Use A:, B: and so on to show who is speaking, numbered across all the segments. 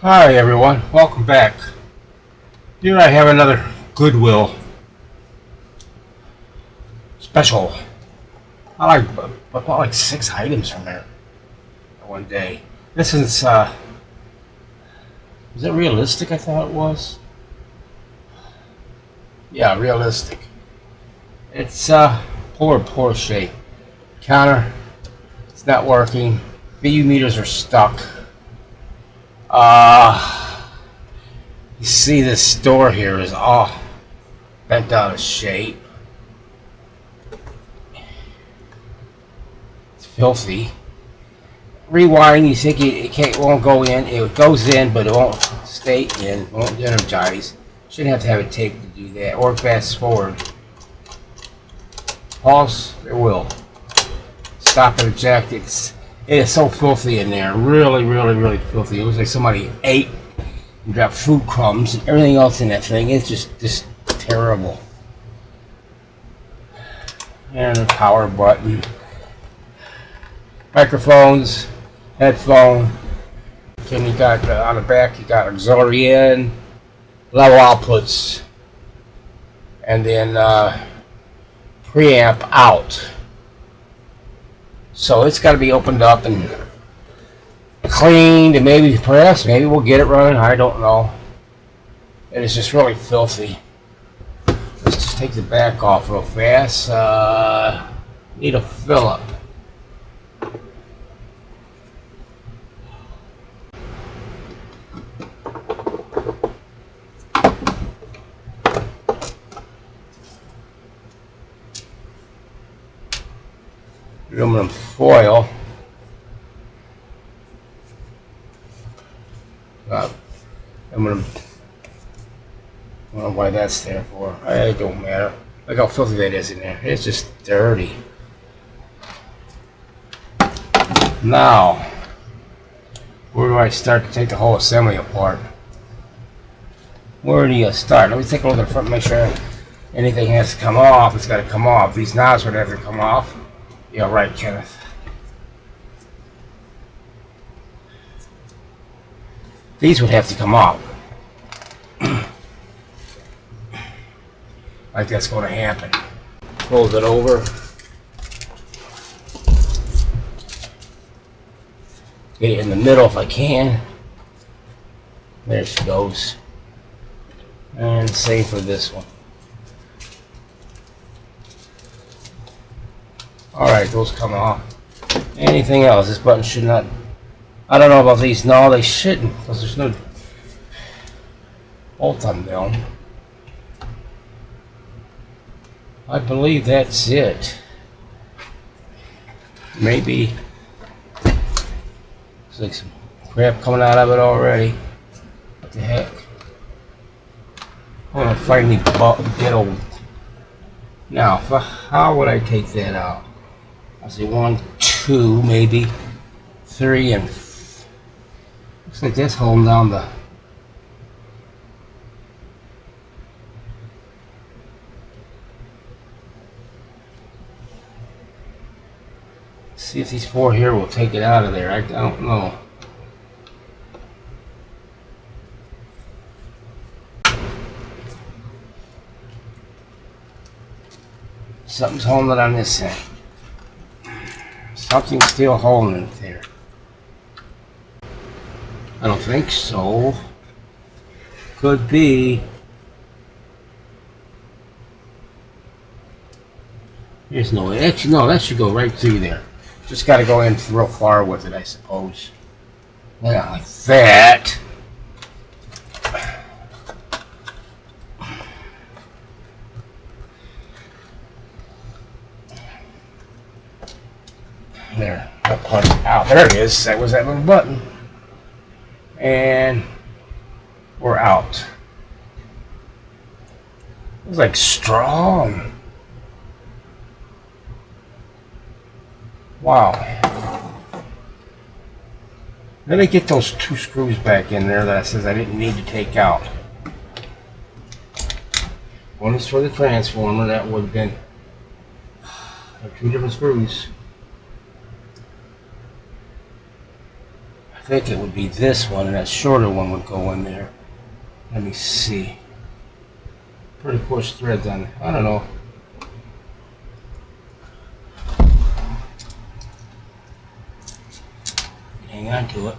A: Hi everyone, welcome back. Here I have another Goodwill special. I bought like 6 items from there one day. This is it realistic? I thought it was. Yeah, realistic. It's poor shape. Counter, it's not working. VU meters are stuck. You see this door here is all bent out of shape. It's filthy. Rewind, you think it won't go in. It goes in, but it won't stay in. It won't energize. Shouldn't have to have it taped to do that. Or fast forward. Pause, it will. Stop and eject. It is so filthy in there. Really filthy. It looks like somebody ate and dropped food crumbs and everything else in that thing. It's just terrible. And the power button. Microphones, headphone. Then you got on the back, you got auxiliary in, level outputs, and then preamp out. So it's got to be opened up and cleaned, and maybe we'll get it running. I don't know. It is just really filthy. Let's just take the back off real fast. Need a Phillip. Aluminum foil. Aluminum. I don't know why that's there for. It don't matter. Look how filthy that is in there. It's just dirty. Now, where do I start to take the whole assembly apart? Where do you start? Let me take a look at the front, make sure anything has to come off. It's got to come off. These knobs would have to come off. Yeah, right, Kenneth. These would have to come off. Like that's going to happen. Fold it over. Get it in the middle if I can. There she goes. And same for this one. Alright, those come off. Anything else? This button should not... I don't know about these. No, they shouldn't. Because there's no bolt on them. I believe that's it. Maybe. Looks like some crap coming out of it already. What the heck? I want to finally get old. Now, how would I take that out? I say 1, 2, maybe 3, and looks like that's holding down the. See if these 4 here will take it out of there. I don't know. Something's holding it on this end. Something's still holding it there. I don't think so. Could be. There's no way. Actually, no, that should go right through there. Just got to go in real far with it, I suppose. Yeah, like that. There, that part out. There it is. That was that little button. And we're out. It was like strong. Wow. Let me get those 2 screws back in there that I said I didn't need to take out. One is for the transformer. That would have been 2 different screws. I think it would be this one, and that shorter one would go in there. Let me see. Pretty coarse threads on it. I don't know. Hang on to it.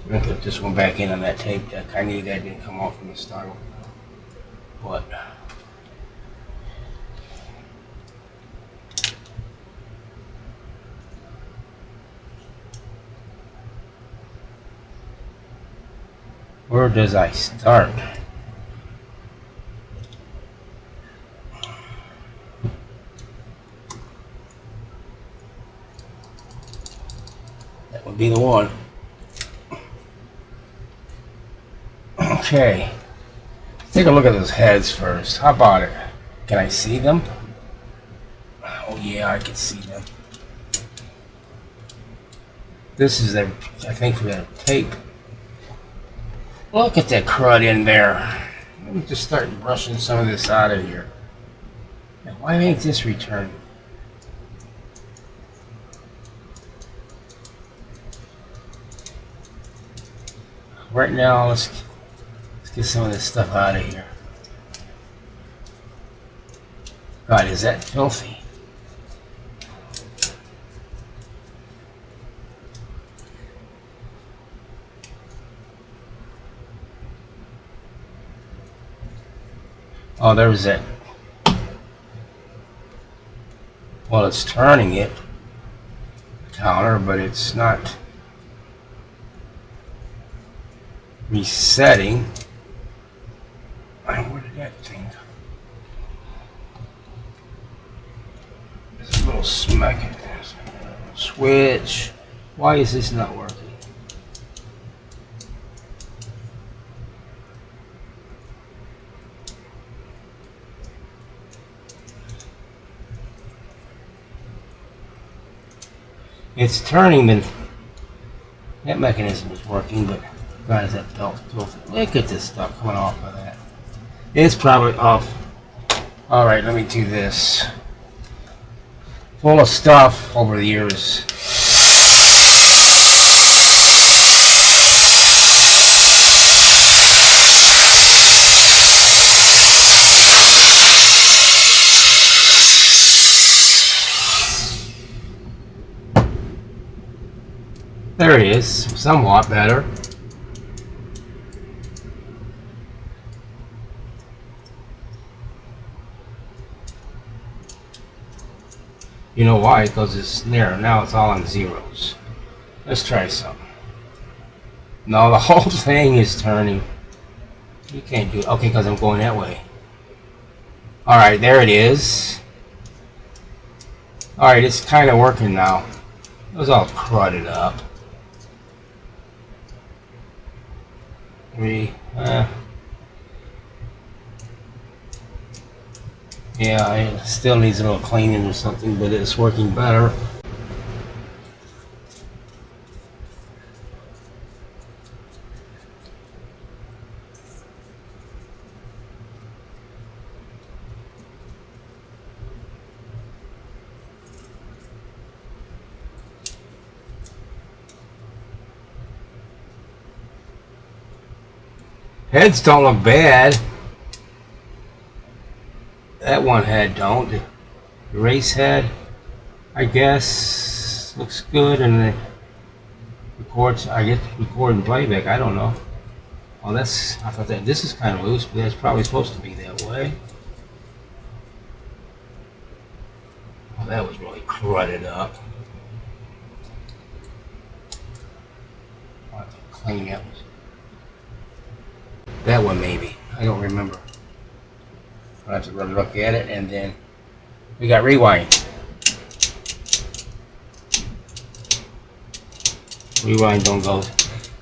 A: I'm going to put this one back in on that tape deck. I knew that didn't come off from the start. But where does I start? That would be the one. Okay. Take a look at those heads first. How about it? Can I see them? Oh yeah, I can see them. This is their, I think, for their tape. Look at that crud in there. Let me just start brushing some of this out of here. Now, why ain't this returning? Right now, let's get some of this stuff out of here. God, is that filthy? Oh, there's that. Well, it's turning it, counter, but it's not resetting. Where did that thing go? There's a little smack in there. Switch. Why is this not working? It's turning, then that mechanism is working, but God, is that belt filthy? Look at this stuff coming off of that. It's probably off. Alright, let me do this. Full of stuff over the years. There it is, somewhat better. You know why? Because it's there. Now it's all on zeros. Let's try something. No, the whole thing is turning. You can't do it. Okay, because I'm going that way. Alright, there it is. Alright, it's kind of working now. It was all crudded up. Yeah, it still needs a little cleaning or something, but it's working better. Heads don't look bad. That one head don't. The race head, I guess, looks good, and the records, I get record and playback. I don't know. Well, that's, I thought that this is kind of loose, but that's probably supposed to be that way. Well, that was really crudded up. I'll have to clean that one. That one maybe. I don't remember. I'll have to really look at it, and then we got rewind. Rewind don't go.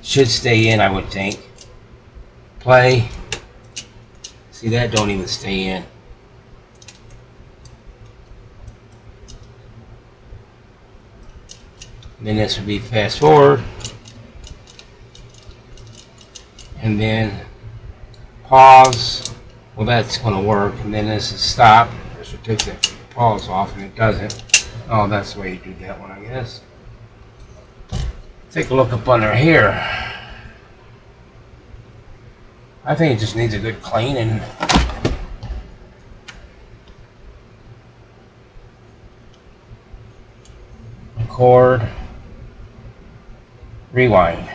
A: Should stay in, I would think. Play. See, that don't even stay in. And then this would be fast forward. And then pause. Well, that's going to work. And then this is stop. This will take the pause off, and it doesn't. Oh, that's the way you do that one, I guess. Take a look up under here. I think it just needs a good cleaning. Record. Rewind.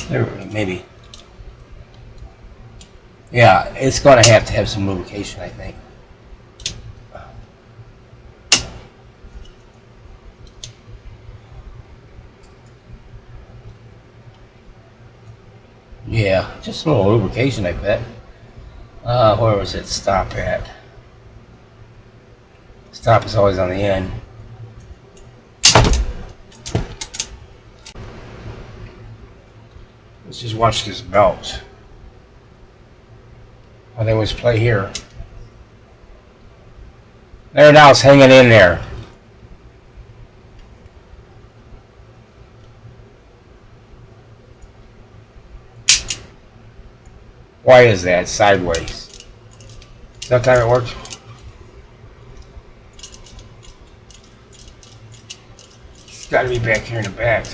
A: There, maybe. Yeah, it's going to have some lubrication, I think. Yeah, just a little lubrication, I bet. Where was it? Stop at? Stop is always on the end. Let's just watch this belt. Oh, they always play here. There now, it's hanging in there. Why is that? Sideways. Is that how it works? It's got to be back here in the back.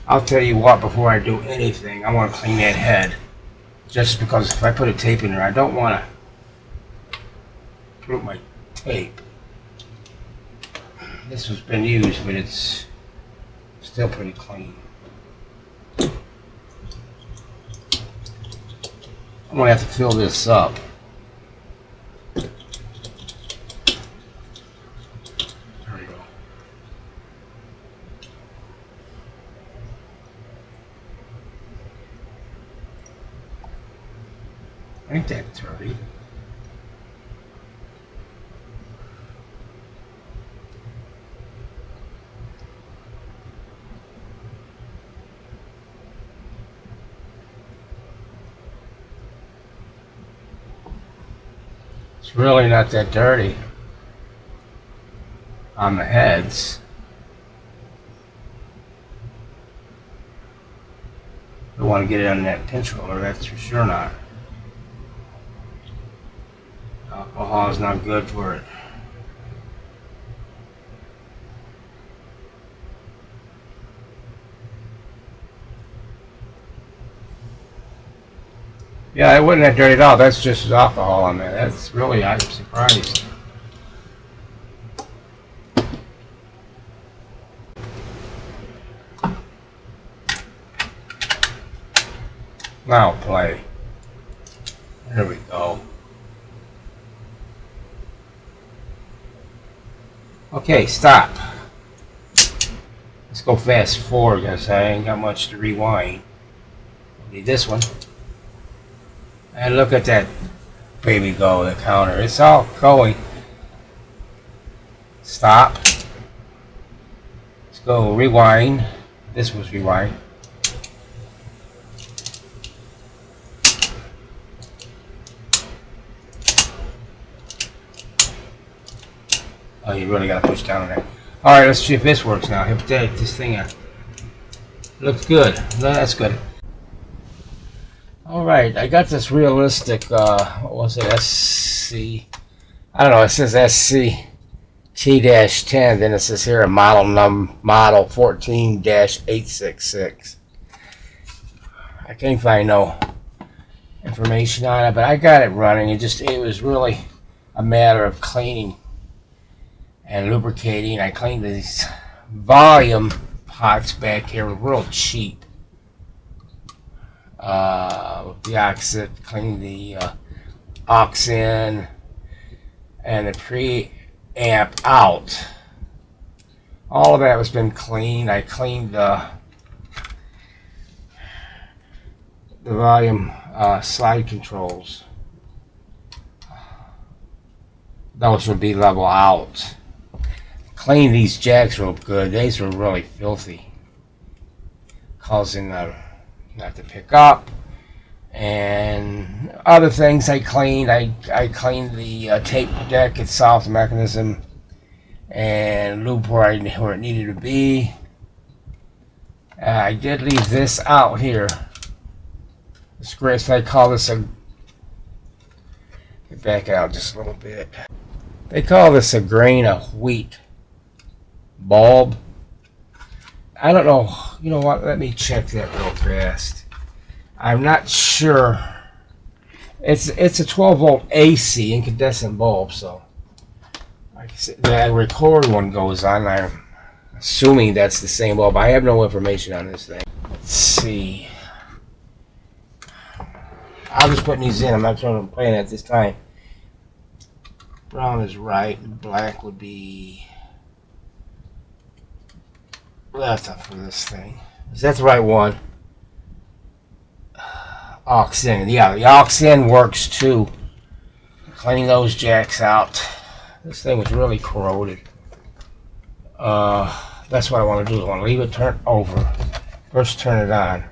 A: I'll tell you what, before I do anything, I want to clean that head. Just because if I put a tape in there, I don't want to put my tape. This has been used, but it's still pretty clean. I'm going to have to fill this up. There we go. Ain't that dirty? It's really not that dirty on the heads. Don't want to get it on that pinch roller, that's for sure not. Alcohol is not good for it. Yeah, it wasn't that dirty at all. That's just alcohol on there. That's really, I'm surprised. Now play. There we go. Okay, stop. Let's go fast forward because I ain't got much to rewind. Need this one. And look at that baby go, the counter. It's all going. Stop. Let's go rewind. This was rewind. Oh, you really got to push down on that. Alright, let's see if this works now. If this thing looks good. No, that's good. Alright, I got this realistic, what was it, SC, I don't know, it says SCT-10, then it says here a model 14-866. I can't find no information on it, but I got it running. It was really a matter of cleaning and lubricating. I cleaned these volume pots back here real cheap. The Cassette, clean the aux in and the preamp out. All of that has been cleaned. I cleaned the volume slide controls. Those would be level out. cleaned these jacks real good. These were really filthy, causing not to pick up. And other things I cleaned. I cleaned the tape deck itself, the mechanism, and lube where it needed to be. I did leave this out here. This grace, I call this a, get back out just a little bit. They call this a grain of wheat bulb. I don't know. You know what? Let me check that real fast. I'm not sure. It's a 12 volt AC incandescent bulb, so the record one goes on. I'm assuming that's the same bulb. I have no information on this thing. Let's see. I'm just putting these in. I'm not trying to play it at this time. Brown is right. Black would be left up for this thing. Is that the right one? Aux in. Yeah, the aux in works too. Cleaning those jacks out. This thing was really corroded. That's what I want to do. I want to leave it turned over. First turn it on.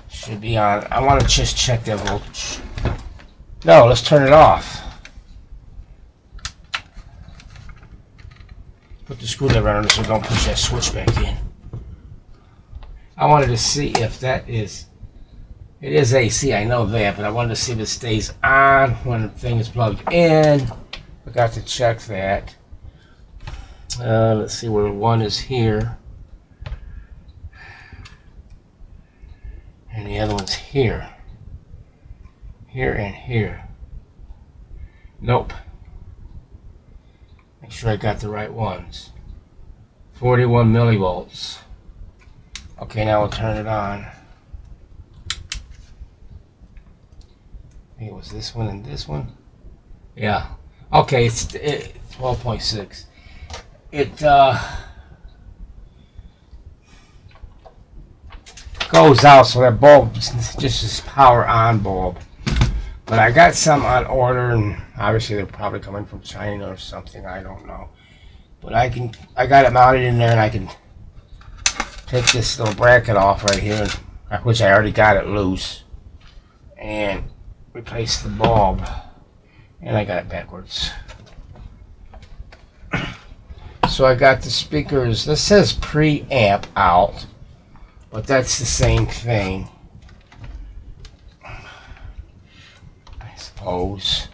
A: Should be on. I want to just check that voltage. No, let's turn it off. Put the screwdriver on it so don't push that switch back in. I wanted to see if that is, it is AC, I know that, but I wanted to see if it stays on when the thing is plugged in. Forgot to check that. Let's see where one is here. And the other one's here. Here and here. Nope. Make sure I got the right ones. 41 millivolts. Okay, now we'll turn it on. It was this one and this one. Yeah. Okay, it's 12.6. It goes out, so that bulb just is power on bulb. But I got some on order, and obviously they're probably coming from China or something. I don't know. But I got it mounted in there, and I can take this little bracket off right here, which I already got it loose, and replace the bulb. And I got it backwards. So I got the speakers. This says preamp out, but that's the same thing, I suppose.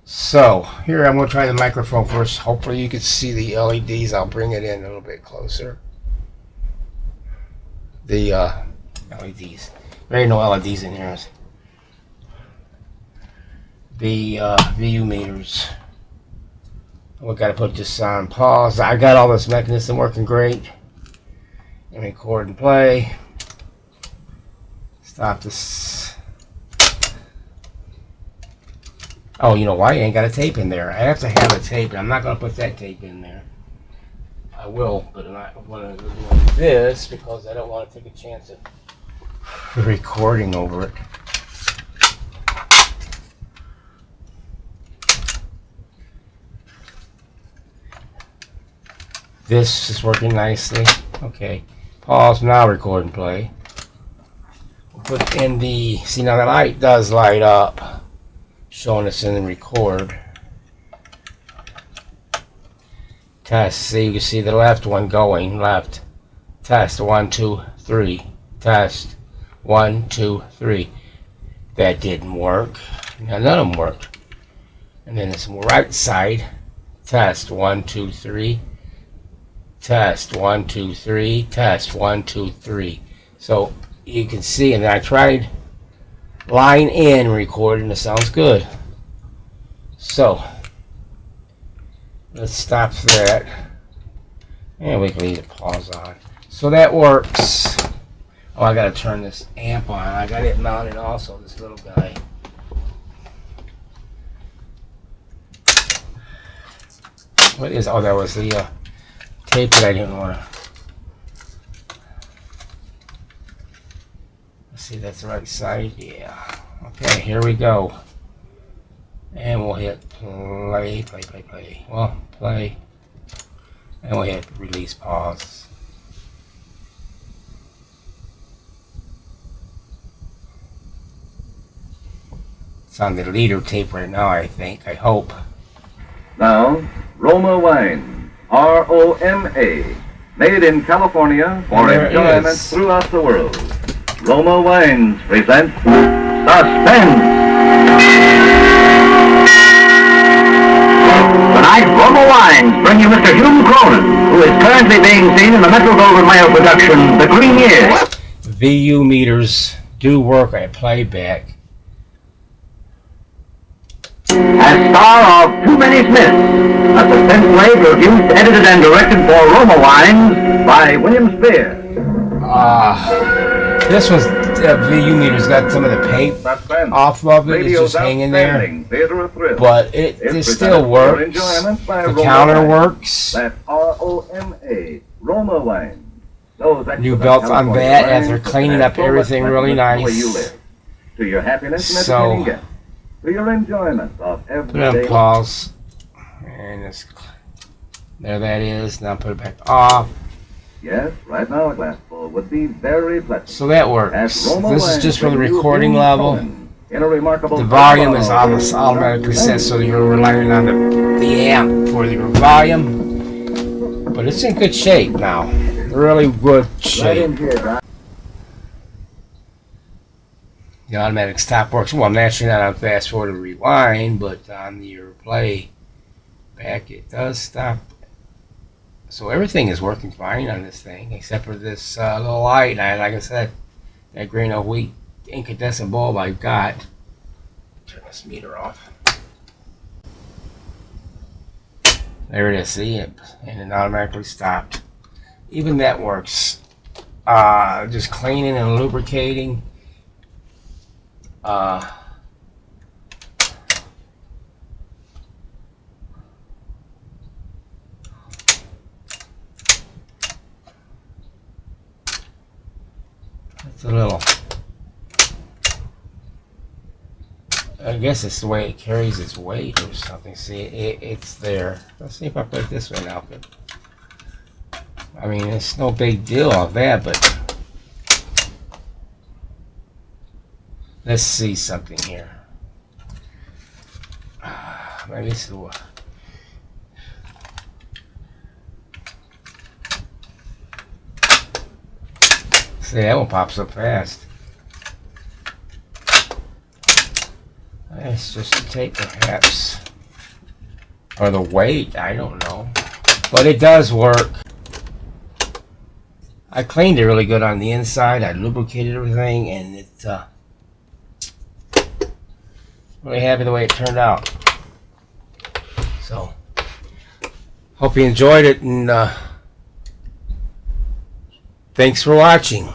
A: So here I'm going to try the microphone first. Hopefully you can see the LEDs. I'll bring it in a little bit closer. The LEDs. There ain't no LEDs in here. The VU meters. We got to put this on pause. I got all this mechanism working great. And record and play. Stop this. Oh, you know why? I ain't got a tape in there. I have to have a tape. I'm not going to put that tape in there. I will, but I'm not going to do this because I don't want to take a chance of recording over it. This is working nicely. Okay. Pause, now record and play. We'll put in the, see now the light does light up, showing us in the record. Test, see, you can see the left one going, left. Test, 1, 2, 3. Test, 1, 2, 3. That didn't work. Now none of them worked. And then this right side, test, 1, 2, 3. Test, 1, 2, 3. Test, 1, 2, 3. So you can see, and then I tried line in recording, it sounds good. So let's stop that, and we can leave the pause on. So that works. Oh, I gotta turn this amp on. I got it mounted also, this little guy. What is, oh, that was the tape that I didn't want to. Let's see, that's the right side. Yeah. Okay, here we go. And we'll hit play. Well, play. And we'll hit release pause. It's on the leader tape right now, I think. I hope.
B: Now, Roma wine, R-O-M-A, made in California for enjoyment throughout the world. Roma Wines presents Suspense. Tonight, Roma Wines bring you Mr. Hume Cronin, who is currently being seen in the Metro-Goldwyn-Mayer production, The Green Years.
A: VU meters do work at playback.
B: As star of Too Many Smiths, a suspense play produced, edited, and directed for Roma Wines by William Spear.
A: This was VU meters got some of the paint off of it. It's just hanging there, but it still works. The counter works.
B: That's R-O-M-A, Roma Wines.
A: New belts on that as they're cleaning up everything really nice.
B: To your happiness and
A: So,
B: for your enjoyment of every
A: put it on pause, and there that is. Now put it back off.
B: Yes, right now a glassful would be very pleasant.
A: So that works. This is just from the recording level.
B: In a remarkable
A: The volume is automatically set, so you're relying on the amp for your volume. But it's in good shape now. Really good shape. The automatic stop works. Well, naturally not on fast forward or rewind, but on your play back it does stop. So everything is working fine on this thing, except for this little light. Like I said, that grain of wheat incandescent bulb I've got. Turn this meter off. There it is, see it, and it automatically stopped. Even that works. Just cleaning and lubricating. It's a little, I guess it's the way it carries its weight or something. See, it's there. Let's see if I put it this way now. I mean, it's no big deal of that, but let's see something here. Maybe it's the one. See, that one pops up fast. It's just the tape, perhaps. Or the weight, I don't know. But it does work. I cleaned it really good on the inside. I lubricated everything, and it's really happy the way it turned out. So, hope you enjoyed it, and thanks for watching.